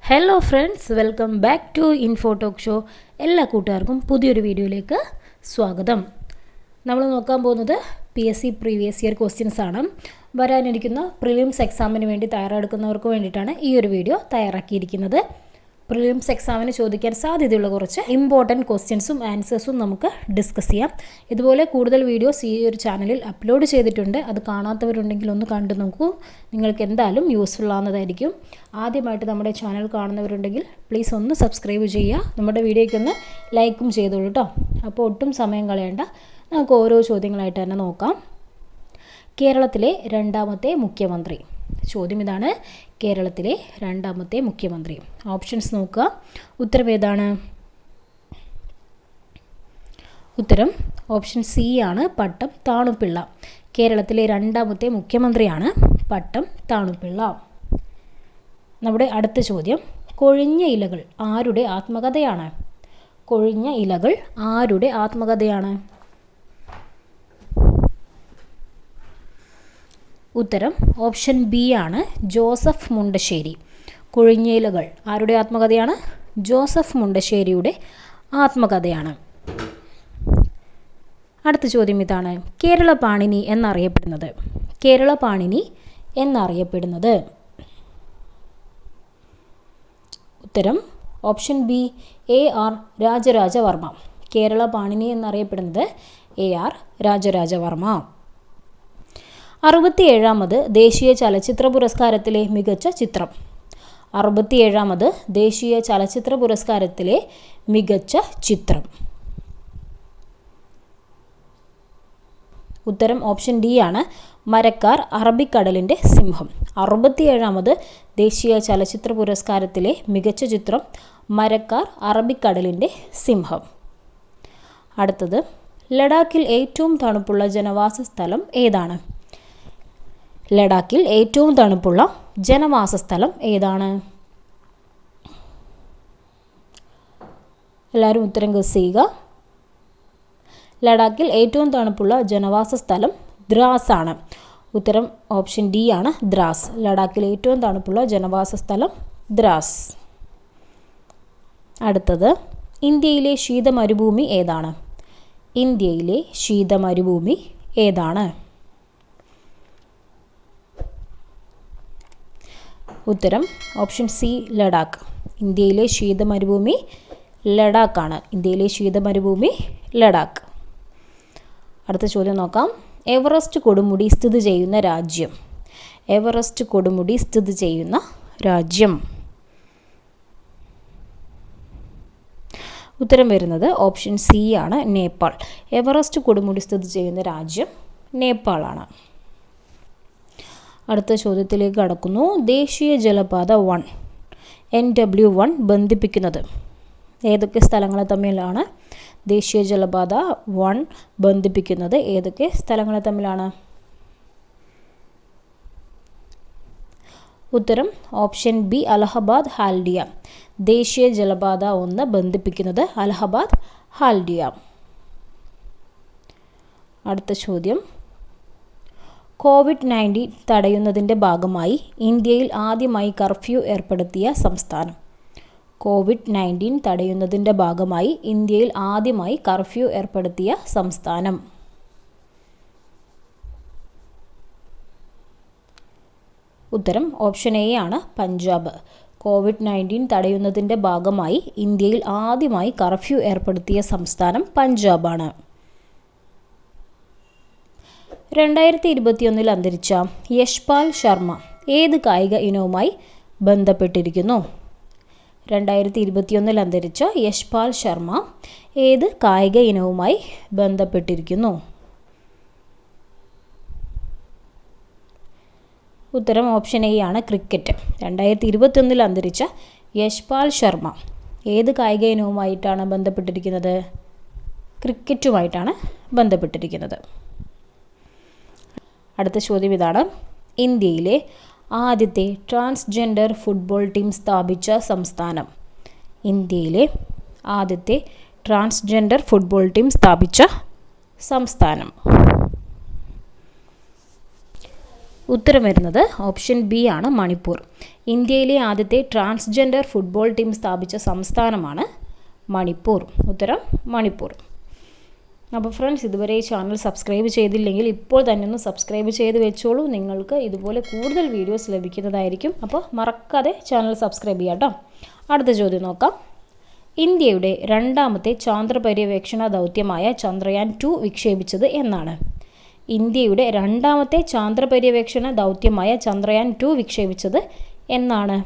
Hello friends, welcome back to Info Talk show. എല്ലാ കൂട്ടുകാർക്കും പുതിയൊരു വീഡിയോയിലേക്ക് സ്വാഗതം. നമ്മൾ നോക്കാൻ പോകുന്നത് PSC പ്രീവിയസ് ഇയർ ക്വസ്റ്റ്യൻസ് ആണ്. വരാനിരിക്കുന്ന പ്രിലിംസ് എക്സാമിന് വേണ്ടി തയ്യാറെടുക്കുന്നവർക്ക് വേണ്ടിയിട്ടാണ് ഈ ഒരു വീഡിയോ തയ്യാറാക്കിയിരിക്കുന്നത്. പ്രിലിംസ് എക്സാമിന് ചോദിക്കാൻ സാധ്യതയുള്ള കുറച്ച് ഇമ്പോർട്ടൻറ്റ് ക്വസ്റ്റ്യൻസും ആൻസേഴ്സും നമുക്ക് ഡിസ്കസ് ചെയ്യാം. ഇതുപോലെ കൂടുതൽ വീഡിയോസ് ഈ ഒരു ചാനലിൽ അപ്ലോഡ് ചെയ്തിട്ടുണ്ട്. അത് കാണാത്തവരുണ്ടെങ്കിൽ ഒന്ന് കണ്ടു നോക്കൂ. നിങ്ങൾക്ക് എന്തായാലും യൂസ്ഫുൾ ആവുന്നതായിരിക്കും. ആദ്യമായിട്ട് നമ്മുടെ ചാനൽ കാണുന്നവരുണ്ടെങ്കിൽ പ്ലീസ് ഒന്ന് സബ്സ്ക്രൈബ് ചെയ്യുക. നമ്മുടെ വീഡിയോയ്ക്ക് ഒന്ന് ലൈക്കും ചെയ്തോളൂ കേട്ടോ. അപ്പോൾ ഒട്ടും സമയം കളയണ്ട, നമുക്ക് ഓരോ ചോദ്യങ്ങളായിട്ട് തന്നെ നോക്കാം. കേരളത്തിലെ രണ്ടാമത്തെ മുഖ്യമന്ത്രി. ചോദ്യം ഇതാണ്: കേരളത്തിലെ രണ്ടാമത്തെ മുഖ്യമന്ത്രി. ഓപ്ഷൻസ് നോക്കുക. ഉത്തരം ഏതാണ്? ഉത്തരം ഓപ്ഷൻ സി ആണ്, പട്ടം താണുപിള്ള. കേരളത്തിലെ രണ്ടാമത്തെ മുഖ്യമന്ത്രിയാണ് പട്ടം താണുപിള്ള. നമ്മുടെ അടുത്ത ചോദ്യം: കൊഴിഞ്ഞ ഇലകൾ ആരുടെ ആത്മകഥയാണ്? കൊഴിഞ്ഞ ഇലകൾ ആരുടെ ആത്മകഥയാണ്? ഉത്തരം ഓപ്ഷൻ ബി ആണ്, ജോസഫ് മുണ്ടശ്ശേരി. കൊഴിഞ്ഞ ഇലകൾ ആരുടെ ആത്മകഥയാണ്? ജോസഫ് മുണ്ടശ്ശേരിയുടെ ആത്മകഥയാണ്. അടുത്ത ചോദ്യം ഇതാണ്: കേരള പാണിനി എന്നറിയപ്പെടുന്നത്. കേരള പാണിനി എന്നറിയപ്പെടുന്നത്. ഉത്തരം option B, AR Raja Raja Varma. Kerala Panini എന്നറിയപ്പെടുന്നത് AR രാജരാജവർമ്മ. 67ാമത് ദേശീയ ചലച്ചിത്ര പുരസ്കാരത്തിലെ മികച്ച ചിത്രം. 67ാമത് ദേശീയ ചലച്ചിത്ര പുരസ്കാരത്തിലെ മികച്ച ചിത്രം. ഉത്തരം ഓപ്ഷൻ ഡി ആണ്, മരക്കാർ അറബിക്കടലിൻ്റെ സിംഹം. 67ാമത് ദേശീയ ചലച്ചിത്ര പുരസ്കാരത്തിലെ മികച്ച ചിത്രം മരക്കാർ അറബിക്കടലിൻ്റെ സിംഹം. അടുത്തത്: ലഡാക്കിൽ ഏറ്റവും തണുപ്പുള്ള ജനവാസ സ്ഥലം ഏതാണ്? ലഡാക്കിൽ ഏറ്റവും തണുപ്പുള്ള ജനവാസ സ്ഥലം ഏതാണ്? എല്ലാവരും ഉത്തരം ഗസ് ചെയ്യുക. ലഡാക്കിൽ ഏറ്റവും തണുപ്പുള്ള ജനവാസ സ്ഥലം ദ്രാസ് ആണ്. ഉത്തരം ഓപ്ഷൻ ഡി ആണ്, ദ്രാസ്. ലഡാക്കിൽ ഏറ്റവും തണുപ്പുള്ള ജനവാസ സ്ഥലം ദ്രാസ്. അടുത്തത്: ഇന്ത്യയിലെ ശീതമരുഭൂമി ഏതാണ്? ഇന്ത്യയിലെ ശീതമരുഭൂമി ഏതാണ്? ഉത്തരം ഓപ്ഷൻ സി, ലഡാക്ക്. ഇന്ത്യയിലെ ശീതമരുഭൂമി ലഡാക്കാണ്. ഇന്ത്യയിലെ ശീതമരുഭൂമി ലഡാക്ക്. അടുത്ത ചോദ്യം നോക്കാം. എവറസ്റ്റ് കൊടുമുടി സ്ഥിതി ചെയ്യുന്ന രാജ്യം. എവറസ്റ്റ് കൊടുമുടി സ്ഥിതി ചെയ്യുന്ന രാജ്യം. ഉത്തരം വരുന്നത് ഓപ്ഷൻ സി ആണ്, നേപ്പാൾ. എവറസ്റ്റ് കൊടുമുടി സ്ഥിതി ചെയ്യുന്ന രാജ്യം നേപ്പാളാണ്. അടുത്ത ചോദ്യത്തിലേക്ക് കടക്കുന്നു. ദേശീയ ജലപാത 1 NW1 ബന്ധിപ്പിക്കുന്നത് ഏതൊക്കെ സ്ഥലങ്ങളെ തമ്മിലാണ്? ദേശീയ ജലപാത 1 ബന്ധിപ്പിക്കുന്നത് ഏതൊക്കെ സ്ഥലങ്ങളെ തമ്മിലാണ്? ഉത്തരം ഓപ്ഷൻ ബി, അലഹബാദ് ഹാൽഡിയ. ദേശീയ ജലപാത 1 ബന്ധിപ്പിക്കുന്നത് അലഹബാദ് ഹാൽഡിയ. അടുത്ത ചോദ്യം: COVID-19 തടയുന്നതിൻ്റെ ഭാഗമായി ഇന്ത്യയിൽ ആദ്യമായി കർഫ്യൂ ഏർപ്പെടുത്തിയ സംസ്ഥാനം. COVID-19 തടയുന്നതിൻ്റെ ഭാഗമായി ഇന്ത്യയിൽ ആദ്യമായി കർഫ്യൂ ഏർപ്പെടുത്തിയ സംസ്ഥാനം. ഉത്തരം ഓപ്ഷൻ എ ആണ്, പഞ്ചാബ്. COVID-19 തടയുന്നതിൻ്റെ ഭാഗമായി ഇന്ത്യയിൽ ആദ്യമായി കർഫ്യൂ ഏർപ്പെടുത്തിയ സംസ്ഥാനം പഞ്ചാബാണ്. 2021 അന്തരിച്ച യശ്പാൽ ശർമ്മ ഏത് കായിക ഇനവുമായി ബന്ധപ്പെട്ടിരിക്കുന്നു? 2021 അന്തരിച്ച യശ്പാൽ ശർമ്മ ഏത് കായിക ഇനവുമായി ബന്ധപ്പെട്ടിരിക്കുന്നു? ഉത്തരം ഓപ്ഷൻ എ ആണ്, ക്രിക്കറ്റ്. 2021 അന്തരിച്ച യശ്പാൽ ശർമ്മ ഏത് കായിക ഇനവുമായിട്ടാണ് ബന്ധപ്പെട്ടിരിക്കുന്നത്? ക്രിക്കറ്റുമായിട്ടാണ് ബന്ധപ്പെട്ടിരിക്കുന്നത്. അടുത്ത ചോദ്യം ഇതാണ്: ഇന്ത്യയിലെ ആദ്യത്തെ ട്രാൻസ്ജെൻഡർ ഫുട്ബോൾ ടീം സ്ഥാപിച്ച സംസ്ഥാനം. ഇന്ത്യയിലെ ആദ്യത്തെ ട്രാൻസ്ജെൻഡർ ഫുട്ബോൾ ടീം സ്ഥാപിച്ച സംസ്ഥാനം. ഉത്തരം വരുന്നത് ഓപ്ഷൻ ബി ആണ്, മണിപ്പൂർ. ഇന്ത്യയിലെ ആദ്യത്തെ ട്രാൻസ്ജെൻഡർ ഫുട്ബോൾ ടീം സ്ഥാപിച്ച സംസ്ഥാനമാണ് മണിപ്പൂർ. ഉത്തരം മണിപ്പൂർ. അപ്പോൾ ഫ്രണ്ട്സ്, ഇതുവരെ ഈ ചാനൽ സബ്സ്ക്രൈബ് ചെയ്തില്ലെങ്കിൽ ഇപ്പോൾ തന്നെ ഒന്ന് സബ്സ്ക്രൈബ് ചെയ്ത് വെച്ചോളൂ. നിങ്ങൾക്ക് ഇതുപോലെ കൂടുതൽ വീഡിയോസ് ലഭിക്കുന്നതായിരിക്കും. അപ്പോൾ മറക്കാതെ ചാനൽ സബ്സ്ക്രൈബ് ചെയ്യാം കേട്ടോ. അടുത്ത ചോദ്യം നോക്കാം. ഇന്ത്യയുടെ രണ്ടാമത്തെ ചാന്ദ്ര പര്യവേക്ഷണ ദൗത്യമായ ചന്ദ്രയാൻ 2 വിക്ഷേപിച്ചത് എന്നാണ്? ഇന്ത്യയുടെ രണ്ടാമത്തെ ചാന്ദ്ര പര്യവേക്ഷണ ദൗത്യമായ ചന്ദ്രയാൻ 2 വിക്ഷേപിച്ചത് എന്നാണ്?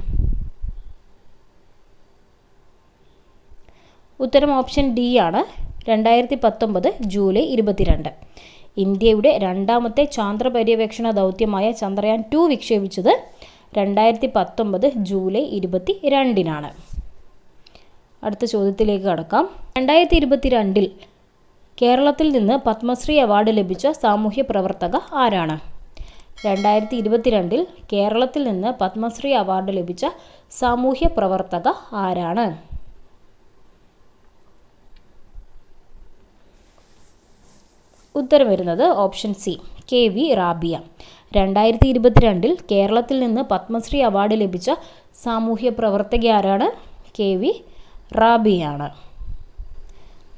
ഉത്തരം ഓപ്ഷൻ ഡി ആണ്, 2019 ജൂലൈ 22. ഇന്ത്യയുടെ രണ്ടാമത്തെ ചാന്ദ്ര പര്യവേക്ഷണ ദൗത്യമായ ചന്ദ്രയാൻ 2 വിക്ഷേപിച്ചത് 2019 ജൂലൈ 22-നാണ്. അടുത്ത ചോദ്യത്തിലേക്ക് കടക്കാം. 2022 കേരളത്തിൽ നിന്ന് പത്മശ്രീ അവാർഡ് ലഭിച്ച സാമൂഹ്യ പ്രവർത്തക ആരാണ്? 2022 കേരളത്തിൽ നിന്ന് പത്മശ്രീ അവാർഡ് ലഭിച്ച സാമൂഹ്യ പ്രവർത്തക ആരാണ്? ഉത്തരം വരുന്നത് ഓപ്ഷൻ സി, KV റാബിയ. 2022 കേരളത്തിൽ നിന്ന് പത്മശ്രീ അവാർഡ് ലഭിച്ച സാമൂഹ്യ പ്രവർത്തക ആരാണ്? KV റാബിയാണ്.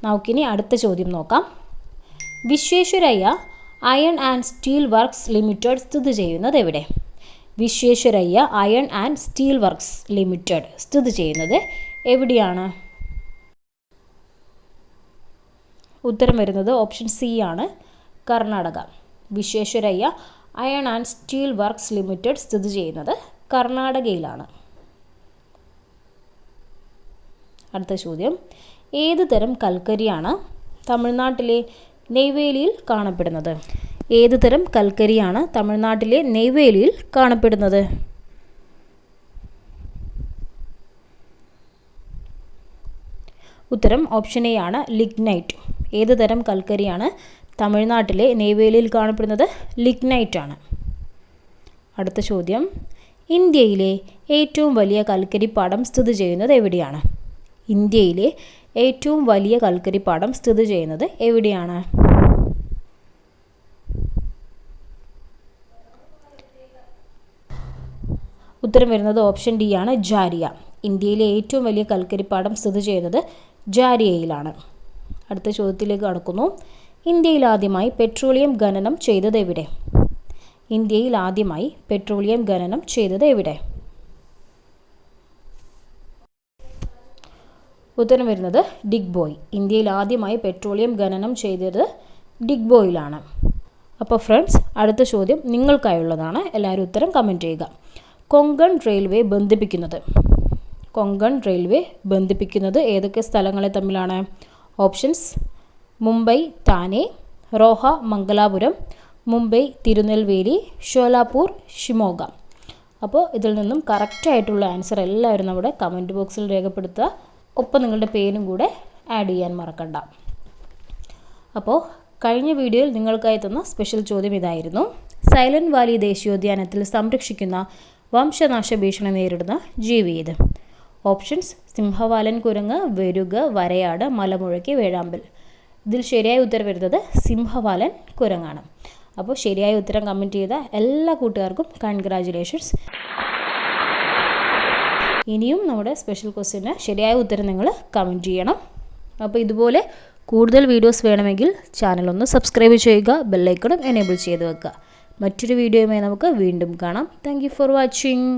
നമുക്കിനി അടുത്ത ചോദ്യം നോക്കാം. Visvesvaraya iron and steel works limited സ്ഥിതി ചെയ്യുന്നത് എവിടെ? Visvesvaraya iron and steel works limited സ്ഥിതി ചെയ്യുന്നത് എവിടെയാണ്? ഉത്തരം വരുന്നത് ഓപ്ഷൻ സി ആണ്, Karnataka. Visvesvaraya iron and steel works limited സ്ഥിതി ചെയ്യുന്നത് കർണാടകയിലാണ്. അടുത്ത ചോദ്യം. ഏത് തരം കൽക്കരിയാണ് തമിഴ്നാട്ടിലെ നെയ്വേലിയിൽ കാണപ്പെടുന്നത്? ഏത് തരം കൽക്കരിയാണ് തമിഴ്നാട്ടിലെ നെയ്വേലിയിൽ കാണപ്പെടുന്നത്? ഉത്തരം ഓപ്ഷൻ എ ആണ്, ലിഗ്നൈറ്റ്. ഏത് തരം കൽക്കരിയാണ് തമിഴ്നാട്ടിലെ നെയ്വേലിയിൽ കാണപ്പെടുന്നത്? ലിഗ്നൈറ്റ് ആണ്. അടുത്ത ചോദ്യം. ഇന്ത്യയിലെ ഏറ്റവും വലിയ കൽക്കരിപ്പാടം സ്ഥിതി ചെയ്യുന്നത് എവിടെയാണ്? ഇന്ത്യയിലെ ഏറ്റവും വലിയ കൽക്കരിപ്പാടം സ്ഥിതി ചെയ്യുന്നത് എവിടെയാണ്? ഉത്തരം വരുന്നത് ഓപ്ഷൻ ഡി ആണ്, ജാരിയ. ഇന്ത്യയിലെ ഏറ്റവും വലിയ കൽക്കരിപ്പാടം സ്ഥിതി ചെയ്യുന്നത് ജാരിയയിലാണ്. അടുത്ത ചോദ്യത്തിലേക്ക് കടക്കുന്നു. ഇന്ത്യയിൽ ആദ്യമായി പെട്രോളിയം ഖനനം ചെയ്തത് എവിടെ? ഇന്ത്യയിൽ ആദ്യമായി പെട്രോളിയം ഖനനം ചെയ്തത് എവിടെ? ഉത്തരം വരുന്നത് ഡിഗ്ബോയ്. ഇന്ത്യയിൽ ആദ്യമായി പെട്രോളിയം ഖനനം ചെയ്തത് ഡിഗ്ബോയിലാണ്. അപ്പോൾ ഫ്രണ്ട്സ്, അടുത്ത ചോദ്യം നിങ്ങൾക്കായുള്ളതാണ്. എല്ലാവരും ഉത്തരം കമൻറ്റ് ചെയ്യുക. കൊങ്കൺ റെയിൽവേ ബന്ധിപ്പിക്കുന്നത് ഏതൊക്കെ സ്ഥലങ്ങളെ തമ്മിലാണ്? ഓപ്ഷൻസ്: മുംബൈ താനെ, റോഹ മംഗലാപുരം, മുംബൈ തിരുനെൽവേലി, ഷോലാപൂർ ഷിമോഗ. അപ്പോൾ ഇതിൽ നിന്നും കറക്റ്റായിട്ടുള്ള ആൻസർ എല്ലാവരും നമ്മുടെ കമൻറ്റ് ബോക്സിൽ രേഖപ്പെടുത്തുക. ഒപ്പം നിങ്ങളുടെ പേരും കൂടെ ആഡ് ചെയ്യാൻ മറക്കണ്ട. അപ്പോൾ കഴിഞ്ഞ വീഡിയോയിൽ നിങ്ങൾക്കായി തന്ന സ്പെഷ്യൽ ചോദ്യം ഇതായിരുന്നു. സൈലന്റ് വാലി ദേശീയോദ്യാനത്തിൽ സംരക്ഷിക്കുന്ന വംശനാശ ഭീഷണി നേരിടുന്ന ജീവി ഏത്? ഓപ്ഷൻസ്: സിംഹവാലൻ കുരങ്ങ്, വെരുക്, വരയാട്, മലമുഴക്കി, വേഴാമ്പൽ. ഇതിൽ ശരിയായ ഉത്തരം വരുന്നത് സിംഹവാലൻ കുരങ്ങാണ്. അപ്പോൾ ശരിയായ ഉത്തരം കമൻറ്റ് ചെയ്ത എല്ലാ കൂട്ടുകാർക്കും കൺഗ്രാജുലേഷൻസ്. ഇനിയും നമ്മുടെ സ്പെഷ്യൽ ക്വസ്റ്റ്യന് ശരിയായ ഉത്തരം നിങ്ങൾ കമൻറ്റ് ചെയ്യണം. അപ്പോൾ ഇതുപോലെ കൂടുതൽ വീഡിയോസ് വേണമെങ്കിൽ ചാനലൊന്ന് സബ്സ്ക്രൈബ് ചെയ്യുക, ബെല്ലൈക്കണും എനേബിൾ ചെയ്ത് വെക്കുക. മറ്റൊരു വീഡിയോയുമായി നമുക്ക് വീണ്ടും കാണാം. Thank you for watching.